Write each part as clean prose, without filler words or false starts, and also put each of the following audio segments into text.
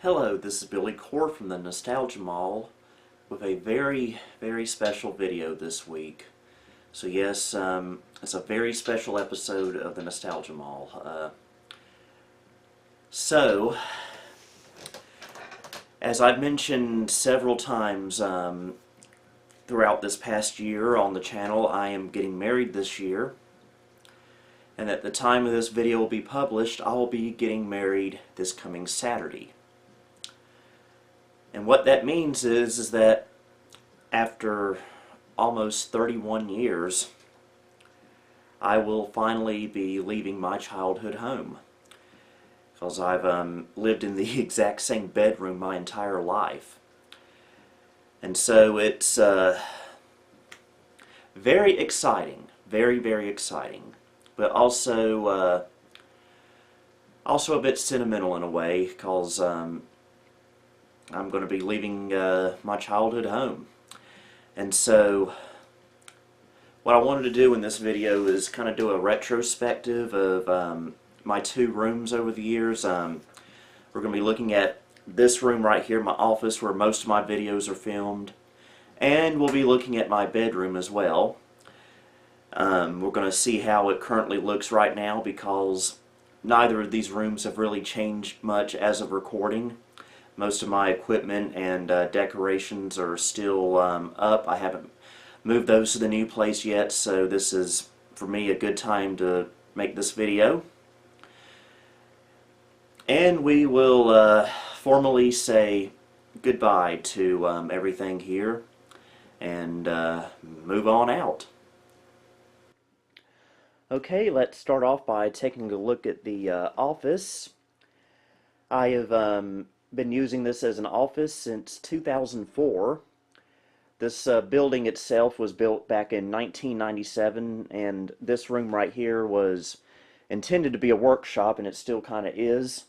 Hello, this is Billy Core from the Nostalgia Mall with a very, very special video this week. So yes, it's a very special episode of the Nostalgia Mall. As I've mentioned several times throughout this past year on the channel, I am getting married this year. And at the time of this video will be published, I will be getting married this coming Saturday. And what that means is that after almost 31 years, I will finally be leaving my childhood home. Because I've lived in the exact same bedroom my entire life. And so it's very exciting, very, very exciting. But also a bit sentimental in a way, because I'm going to be leaving my childhood home. And so what I wanted to do in this video is kind of do a retrospective of my two rooms over the years. We're going to be looking at this room right here, my office, where most of my videos are filmed. And we'll be looking at my bedroom as well. We're going to see how it currently looks right now, because neither of these rooms have really changed much as of recording. Most of my equipment and decorations are still up. I haven't moved those to the new place yet, so this is, for me, a good time to make this video. And we will formally say goodbye to everything here and move on out. Okay, let's start off by taking a look at the office. I have been using this as an office since 2004. This building itself was built back in 1997, and this room right here was intended to be a workshop, and it still kind of is.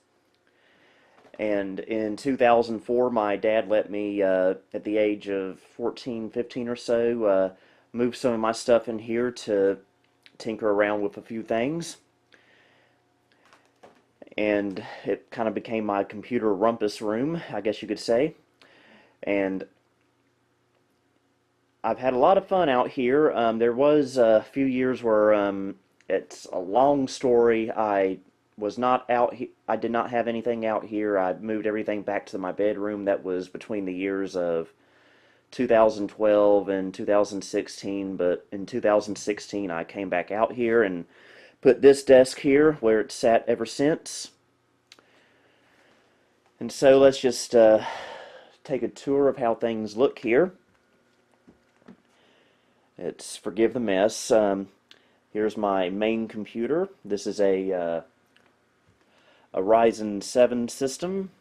And in 2004, my dad let me, at the age of 14, 15 or so, move some of my stuff in here to tinker around with a few things. And it kind of became my computer rumpus room, I guess you could say. And I've had a lot of fun out here. There was a few years where it's a long story. I was not out here. I did not have anything out here. I moved everything back to my bedroom. That was between the years of 2012 and 2016, but in 2016 I came back out here and put this desk here where it's sat ever since. And so let's just take a tour of how things look here. It's, forgive the mess. Here's my main computer. This is a Ryzen 7 system.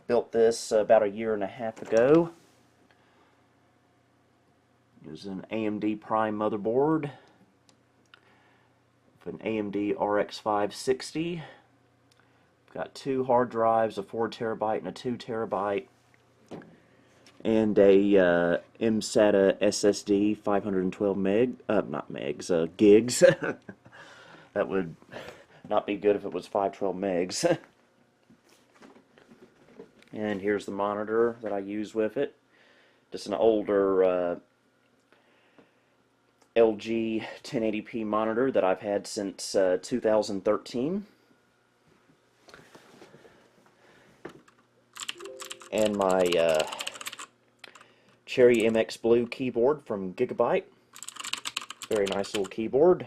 Built this about a year and a half ago. There's an AMD Prime motherboard with an AMD RX 560. Got two hard drives, a 4 terabyte and a 2 terabyte, and a mSATA SSD 512 gigs. That would not be good if it was 512 megs. And here's the monitor that I use with it. Just an older LG 1080p monitor that I've had since 2013. And my Cherry MX Blue keyboard from Gigabyte. Very nice little keyboard.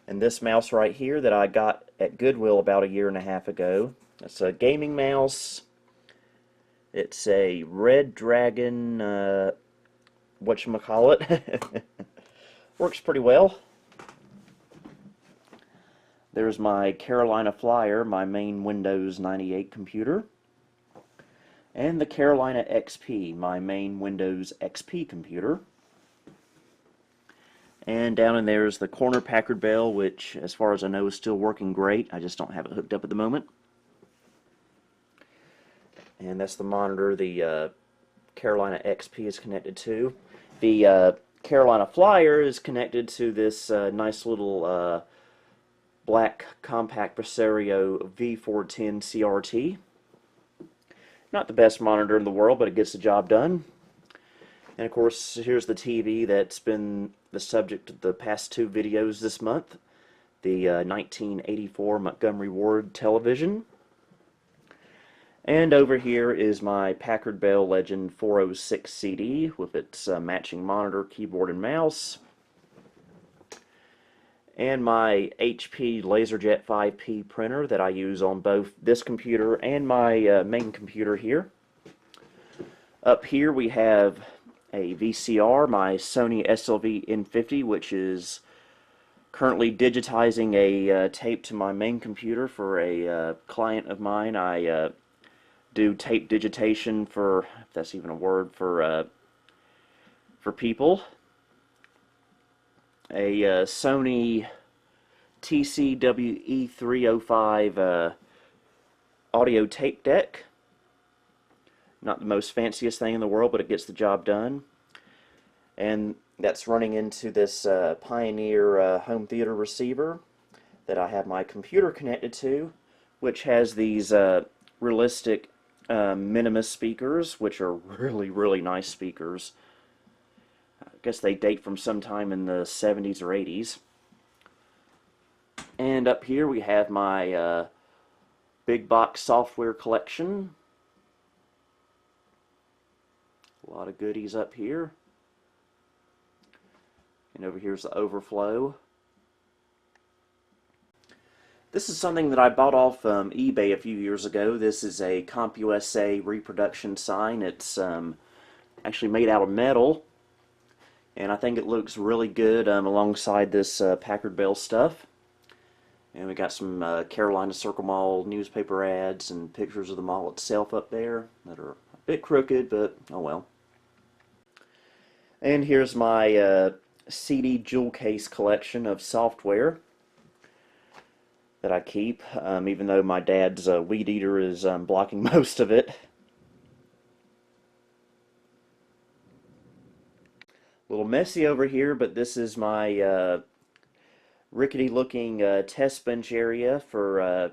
And this mouse right here that I got at Goodwill about a year and a half ago. It's a gaming mouse. It's a Red Dragon, whatchamacallit. Works pretty well. There's my Carolina Flyer, my main Windows 98 computer. And the Carolina XP, my main Windows XP computer. And down in there is the Corner Packard Bell, which, as far as I know, is still working great. I just don't have it hooked up at the moment. And that's the monitor the Carolina XP is connected to. The Carolina Flyer is connected to this nice little black compact Presario V410 CRT. Not the best monitor in the world, but it gets the job done. And of course, here's the TV that's been the subject of the past 2 videos this month. The 1984 Montgomery Ward television. And over here is my Packard Bell Legend 406 CD with its matching monitor, keyboard, and mouse. And my HP LaserJet 5P printer that I use on both this computer and my main computer here. Up here we have a VCR, my Sony SLV N50, which is currently digitizing a tape to my main computer for a client of mine. I do tape digitation for, if that's even a word, for people. A Sony TCWE305 audio tape deck. Not the most fanciest thing in the world, but it gets the job done. And that's running into this Pioneer home theater receiver that I have my computer connected to, which has these realistic Minimus speakers, which are really, really nice speakers. I guess they date from sometime in the 70s or 80s. And up here we have my big box software collection. A lot of goodies up here. And over here's the overflow. This is something that I bought off eBay a few years ago. This is a CompUSA reproduction sign. It's actually made out of metal, and I think it looks really good alongside this Packard Bell stuff. And we got some Carolina Circle Mall newspaper ads and pictures of the mall itself up there that are a bit crooked, but oh well. And here's my CD jewel case collection of software that I keep, even though my dad's weed eater is blocking most of it. A little messy over here, but this is my rickety looking test bench area for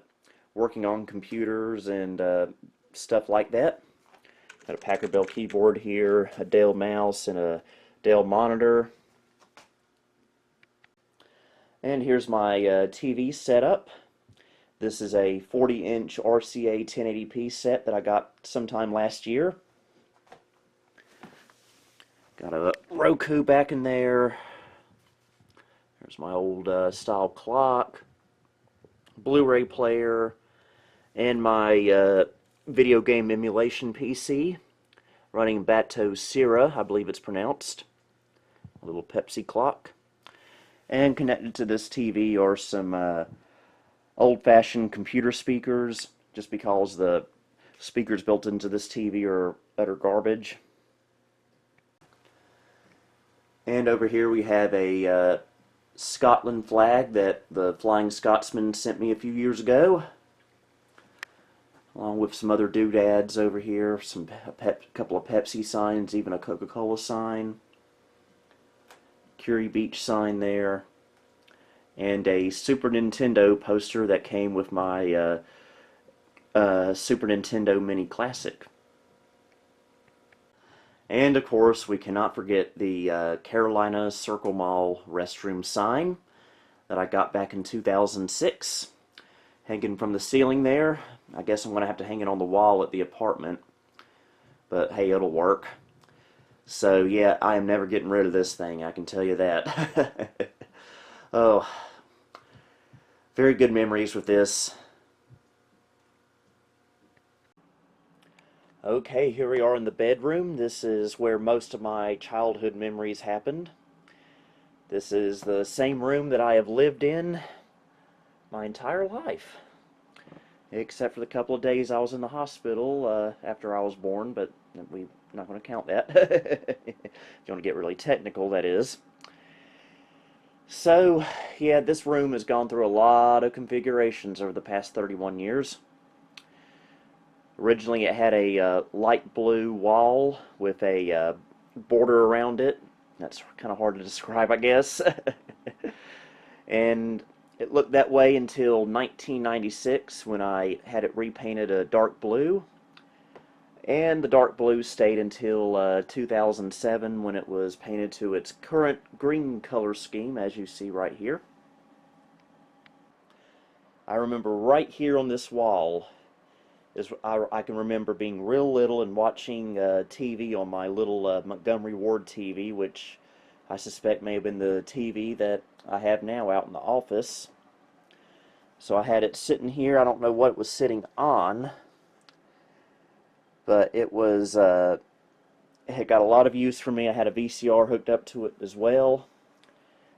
working on computers and stuff like that. Got a Packard Bell keyboard here, a Dell mouse, and a Dell monitor. And here's my TV setup. This is a 40-inch RCA 1080p set that I got sometime last year. Got a Roku back in there. There's my old style clock, Blu-ray player, and my video game emulation PC running Bateau Sierra, I believe it's pronounced. A little Pepsi clock. And connected to this TV are some old-fashioned computer speakers, just because the speakers built into this TV are utter garbage. And over here we have a Scotland flag that the Flying Scotsman sent me a few years ago, along with some other doodads over here, a couple of Pepsi signs, even a Coca-Cola sign. Curie Beach sign there, and a Super Nintendo poster that came with my Super Nintendo Mini Classic. And of course, we cannot forget the Carolina Circle Mall restroom sign that I got back in 2006, hanging from the ceiling there. I guess I'm going to have to hang it on the wall at the apartment, but hey, it'll work. So yeah, I am never getting rid of this thing, I can tell you that. Oh, very good memories with this. Okay, here we are in the bedroom. This is where most of my childhood memories happened. This is the same room that I have lived in my entire life, except for the couple of days I was in the hospital after I was born, but we're not going to count that. If you want to get really technical, that is. So, yeah, this room has gone through a lot of configurations over the past 31 years. Originally it had a light blue wall with a border around it. That's kind of hard to describe, I guess. And It looked that way until 1996 when I had it repainted a dark blue. And the dark blue stayed until 2007 when it was painted to its current green color scheme, as you see right here. I remember right here on this wall I can remember being real little and watching TV on my little Montgomery Ward TV, which I suspect may have been the TV that I have now out in the office. So I had it sitting here. I don't know what it was sitting on, but it had got a lot of use for me. I had a VCR hooked up to it as well.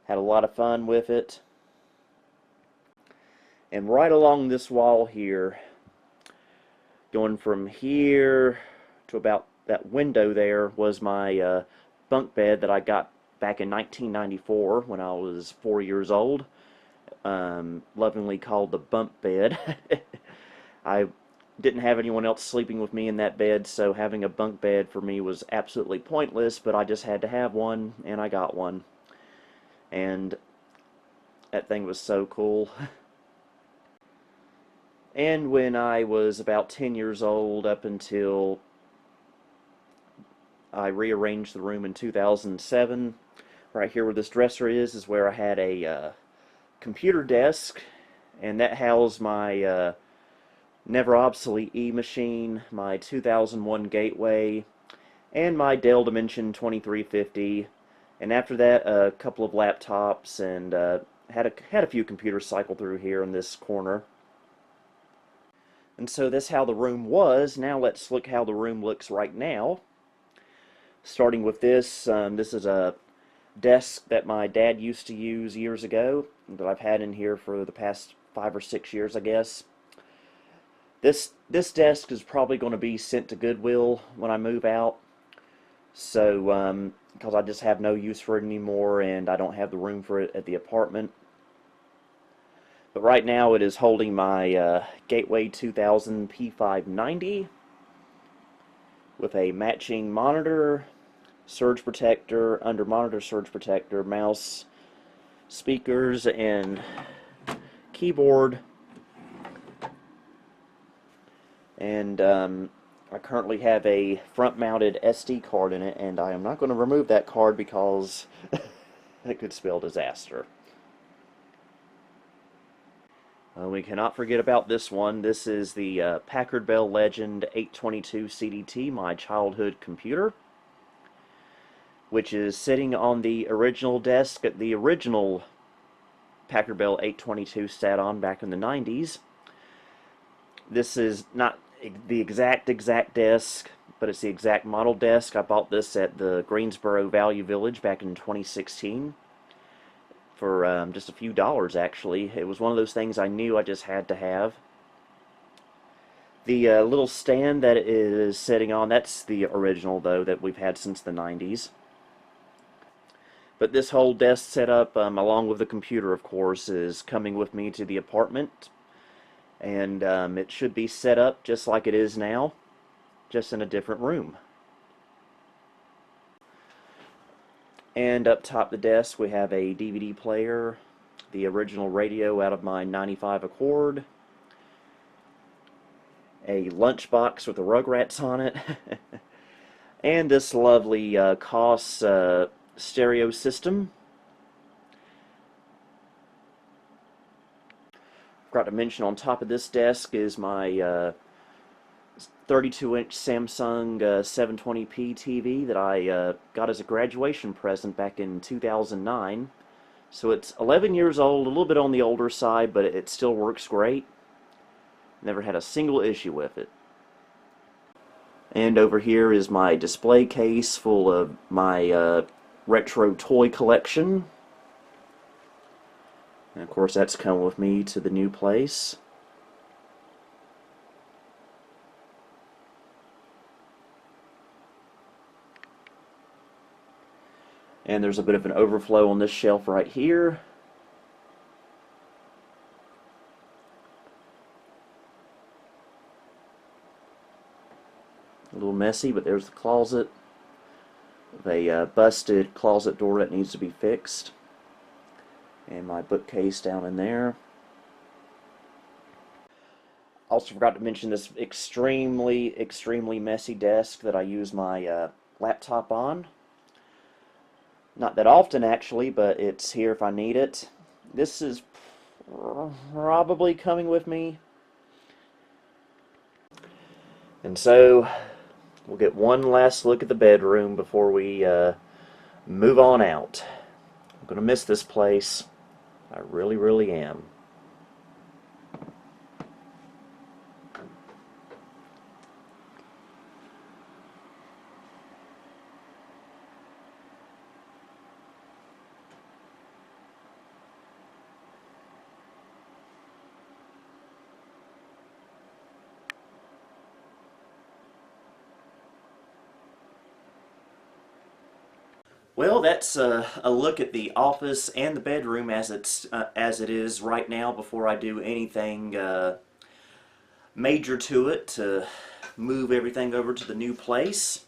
Had a lot of fun with it. And right along this wall here, going from here to about that window there, was my bunk bed that I got back in 1994 when I was 4 years old. Lovingly called the bunk bed. I didn't have anyone else sleeping with me in that bed, so having a bunk bed for me was absolutely pointless, but I just had to have one, and I got one. And that thing was so cool. And when I was about 10 years old, up until I rearranged the room in 2007, right here where this dresser is where I had a computer desk, and that housed my never obsolete E-machine, my 2001 Gateway, and my Dell Dimension 2350. And after that, a couple of laptops, and had a few computers cycle through here in this corner. And so that's how the room was. Now let's look how the room looks right now. Starting with this, this is a desk that my dad used to use years ago, that I've had in here for the past 5 or 6 years, I guess. This desk is probably going to be sent to Goodwill when I move out. So, because I just have no use for it anymore, and I don't have the room for it at the apartment. But right now it is holding my Gateway 2000 P590 with a matching monitor, surge protector, under monitor surge protector, mouse, speakers, and keyboard. And I currently have a front-mounted SD card in it, and I am not going to remove that card because it could spell disaster. We cannot forget about this one. This is the Packard Bell Legend 822 CDT, my childhood computer, which is sitting on the original desk that the original Packard Bell 822 sat on back in the 90s. This is not the exact desk, but it's the exact model desk. I bought this at the Greensboro Value Village back in 2016 for just a few dollars, actually. It was one of those things I knew I just had to have. The little stand that it is sitting on, that's the original, though, that we've had since the 90s. But this whole desk setup, along with the computer, of course, is coming with me to the apartment. And it should be set up just like it is now, just in a different room. And up top the desk we have a DVD player, the original radio out of my 95 Accord, a lunchbox with the Rugrats on it, and this lovely COS stereo system. Forgot to mention on top of this desk is my 32-inch Samsung 720p TV that I got as a graduation present back in 2009. So it's 11 years old, a little bit on the older side, but it still works great. Never had a single issue with it. And over here is my display case full of my retro toy collection. And of course that's coming with me to the new place. And there's a bit of an overflow on this shelf right here. A little messy, but there's the closet. A busted closet door that needs to be fixed. and my bookcase down in there. Also forgot to mention this extremely messy desk that I use my laptop on. Not that often actually, but it's here if I need it. This is probably coming with me. And so we'll get one last look at the bedroom before we move on out. I'm going to miss this place. I really am. Well, that's a look at the office and the bedroom as it is right now before I do anything major to it to move everything over to the new place.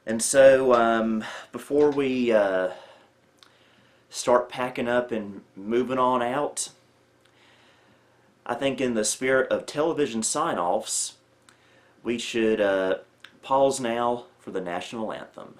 And so before we start packing up and moving on out, I think in the spirit of television sign-offs, we should pause now for the national anthem.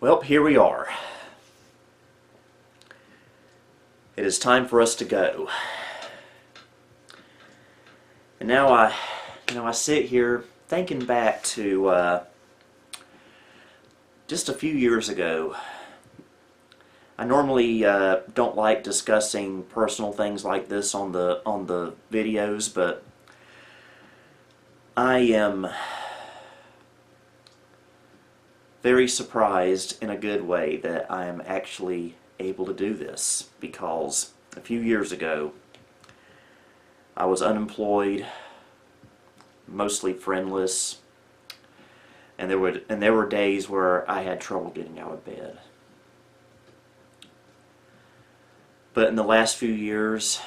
Well, here we are. It is time for us to go. And now I sit here thinking back to just a few years ago. I normally don't like discussing personal things like this on the videos, but I am very surprised in a good way that I am actually able to do this, because a few years ago I was unemployed, mostly friendless, and there were days where I had trouble getting out of bed. But in the last few years,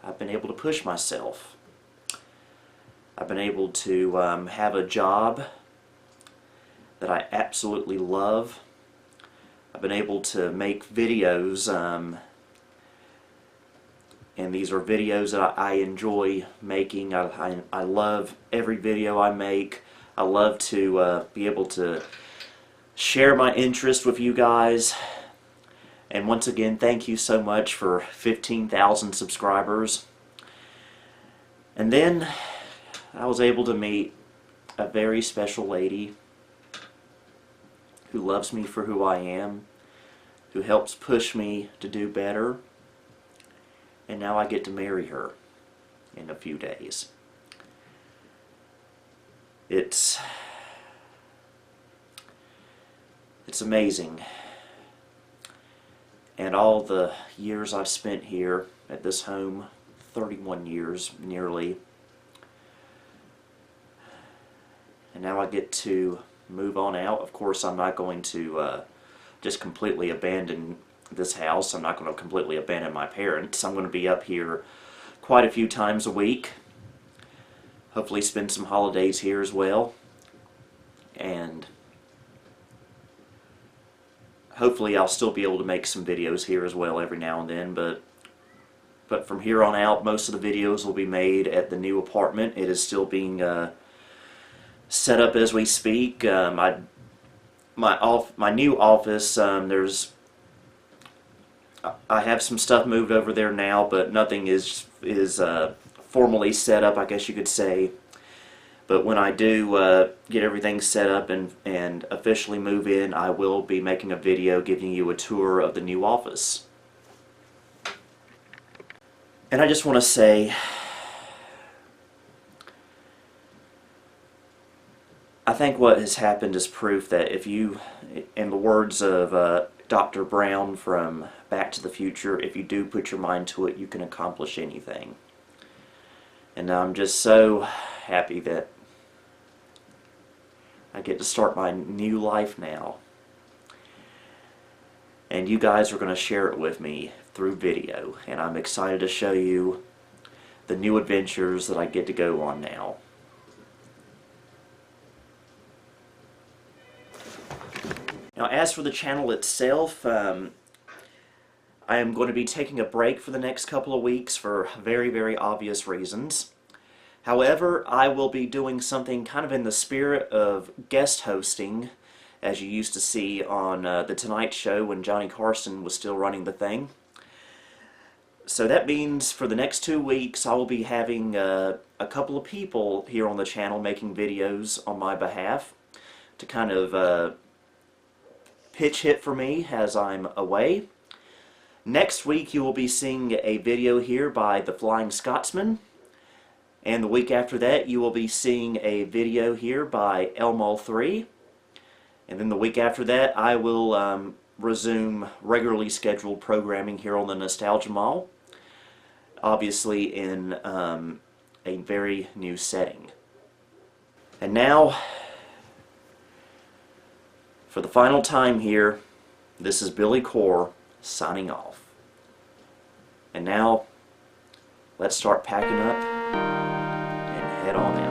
I've been able to push myself. I've been able to have a job that I absolutely love. I've been able to make videos, and these are videos that I enjoy making. I love every video I make. I love to be able to share my interest with you guys. And once again, thank you so much for 15,000 subscribers. And then I was able to meet a very special lady who loves me for who I am, who helps push me to do better, and now I get to marry her in a few days. It's amazing. And all the years I've spent here at this home, 31 years nearly, and now I get to move on out. Of course, I'm not going to just completely abandon this house. I'm not going to completely abandon my parents. I'm going to be up here quite a few times a week. Hopefully spend some holidays here as well. And hopefully I'll still be able to make some videos here as well every now and then. But from here on out, most of the videos will be made at the new apartment. It is still being set up as we speak. My new office, I have some stuff moved over there now, but nothing is formally set up, I guess you could say. But when I do get everything set up and officially move in, I will be making a video giving you a tour of the new office. And I just want to say, I think what has happened is proof that if you, in the words of Dr. Brown from Back to the Future, if you do put your mind to it, you can accomplish anything. And I'm just so happy that I get to start my new life now. And you guys are going to share it with me through video. And I'm excited to show you the new adventures that I get to go on now. Now, as for the channel itself, I am going to be taking a break for the next couple of weeks for very, very obvious reasons. However, I will be doing something kind of in the spirit of guest hosting, as you used to see on The Tonight Show when Johnny Carson was still running the thing. So that means for the next 2 weeks I will be having a couple of people here on the channel making videos on my behalf to kind of pitch hit for me as I'm away. Next week you will be seeing a video here by the Flying Scotsman, and the week after that you will be seeing a video here by Elmo 3, and then the week after that I will resume regularly scheduled programming here on the Nostalgia Mall, obviously in a very new setting. And now, for the final time here, this is Billy Core signing off. And now, let's start packing up and head on out.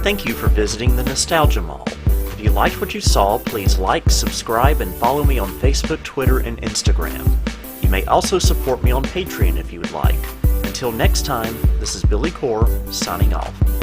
Thank you for visiting the Nostalgia Mall. If you liked what you saw, please like, subscribe, and follow me on Facebook, Twitter, and Instagram. You may also support me on Patreon if you would like. Until next time, this is Billy Core, signing off.